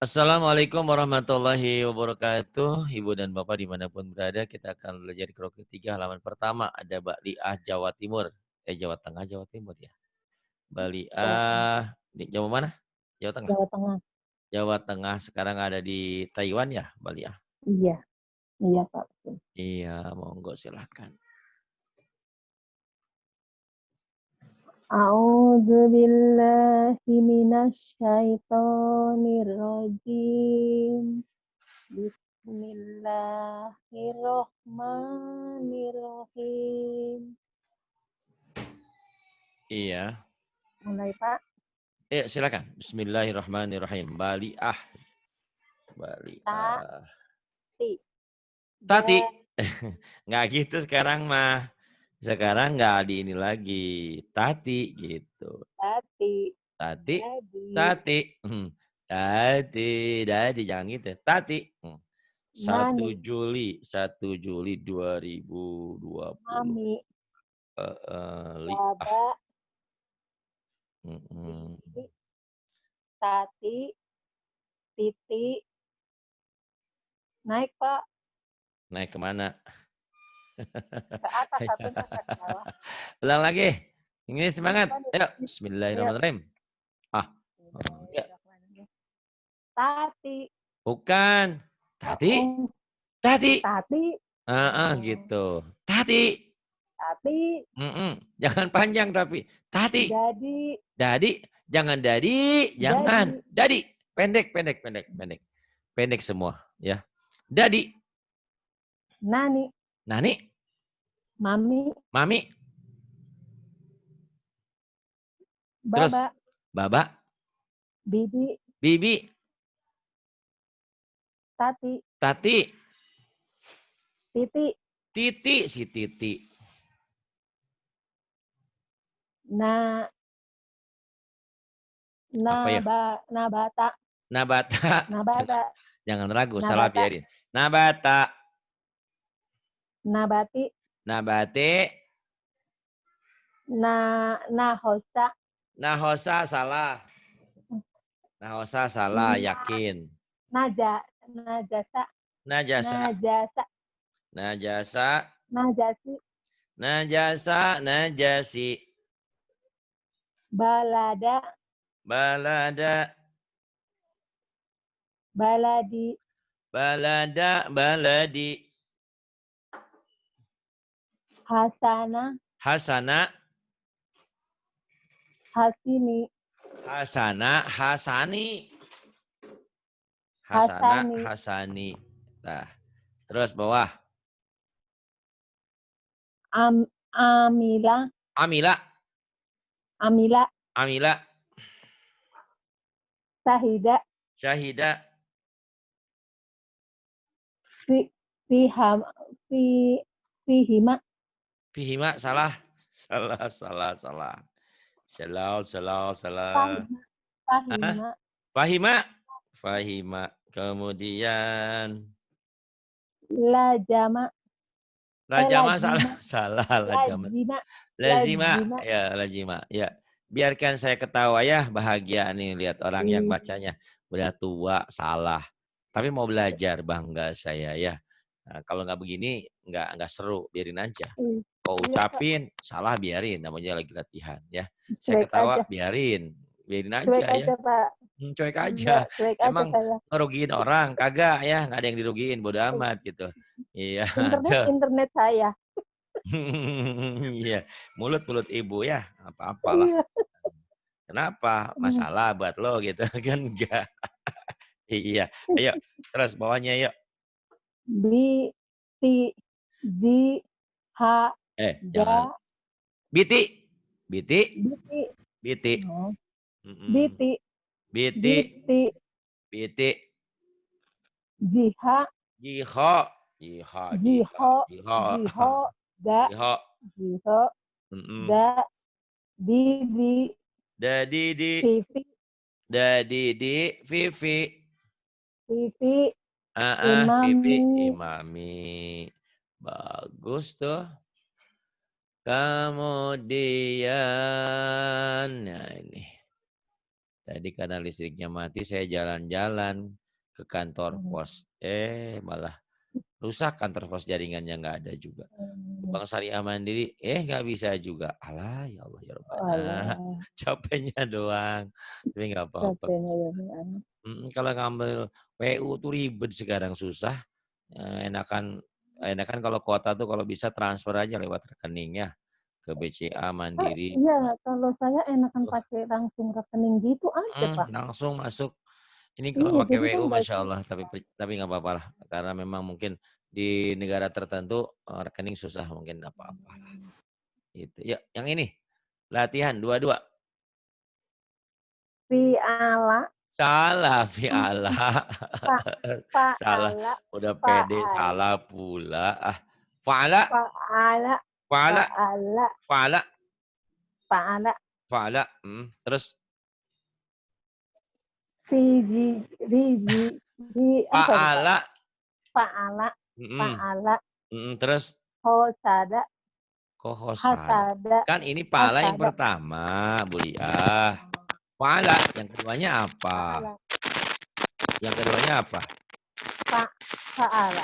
Assalamualaikum warahmatullahi wabarakatuh. Ibu dan Bapak dimanapun berada, kita akan belajar di kelompok ketiga halaman pertama. Ada Baliah Jawa Timur. Jawa Tengah, Jawa Timur ya. Jawa Tengah. Baliah, di Jawa mana? Jawa Tengah. Jawa Tengah. Jawa Tengah sekarang ada di Taiwan ya, Baliah. Iya, iya Pak. Iya, monggo silahkan. A'udzu billahi minasyaitonir rajim. Bismillahirrahmanirrahim. Iya. Mulai Pak. Silakan. Bismillahirrahmanirrahim. Baliah. Baliah. Tati. Nggak gitu sekarang mah. Sekarang nggak di ini lagi. Tati gitu. Tati. Tati. Tati. Tati. Dadi. Jangan gitu. Tati. 1 Juli. 1 Juli 2020. Mami. Liah. Baba. Tati. Titi. Naik Pak. Naik kemana? Ke atas satunya ke bawah. Ulang lagi. Ini semangat. Ayo. Bismillahirrahmanirrahim. Ya. Tati. Bukan. Tati. Tati. Tati. Gitu. Tati. Tati. Jangan panjang tapi. Tati. Dadi. Dadi. Jangan dadi. Jangan. Dadi. Pendek. Pendek semua. Ya. Dadi. Nani. Nani. Mami. Mami. Terus. Baba. Baba. Bibi. Bibi. Tati. Tati. Titi. Titi. Si Titi. Nabata. Nabata. Jangan ragu, salah biarin. Nabata. Nabati. Nabate. Nahosa. Nahosa salah. Nahosa salah, yakin. Najasa. Najasa. Najasa. Najasi. Najasa. Najasi. Balada. Balada. Baladi. Balada. Baladi. Hasana. Hasana. Hasini. Hasana. Hasani. Hasana. Hasani. Nah, terus bawah. Amila. Amila. Amila. Amila. Sahida. Syahida. Fihima. Fihima salah. Salah. Salah. Fahima. Fahima. Kemudian Lajama. Lajama salah. Lazima. Ya, lazima. Ya. Biarkan saya ketawa ya, bahagia nih lihat orang yang bacanya. Udah tua, salah. Tapi mau belajar, bangga saya ya. Nah, kalau nggak begini, nggak seru, biarin aja. Kau ucapin, salah biarin, namanya lagi latihan ya. Saya ketawa, biarin aja ya. Cuek aja. Emang ngerugiin orang, kagak ya, nggak ada yang dirugiin, bodo amat gitu. Iya. Internet saya. Iya, mulut ibu ya, apa-apalah. Kenapa? Masalah buat lo gitu kan enggak. Iya, ayo terus bawahnya yuk. Jangan. Biti. Vivi. Vivi, Imami. Bagus tuh. Kemudian, nah ini. Tadi karena listriknya mati, saya jalan-jalan ke kantor pos. Malah rusak kantor pos, jaringannya nggak ada juga. Ke Bank Syariah Mandiri, nggak bisa juga. Alah, ya Allah, ya Rabbana. Capeknya doang. Tapi nggak apa-apa. Kalau ngambil PU tuh ribet sekarang, susah. Enakan kalau kuota tuh kalau bisa transfer aja lewat rekeningnya ke BCA Mandiri. Iya, kalau saya enakan pakai langsung rekening gitu aja, Pak. Langsung masuk. Ini kalau pakai WU, Masya Allah, tapi nggak apa-apa lah, karena memang mungkin di negara tertentu rekening susah, mungkin apa-apa lah. Itu. Ya, yang ini latihan 2-2. Piala. Salah, piala. Salah. Paala. Udah pede, salah pula. Fa'ala. Paala. Fa'ala. Paala. Fa'ala. Paala. Fa'ala. Terus? Fa'ala. Paala. Paala. Terus? Hosada. Kohosada. Kan ini pahala yang pertama, Bu Lia. Fa'ala. Yang keduanya apa? Yang keduanya apa? Fa'ala.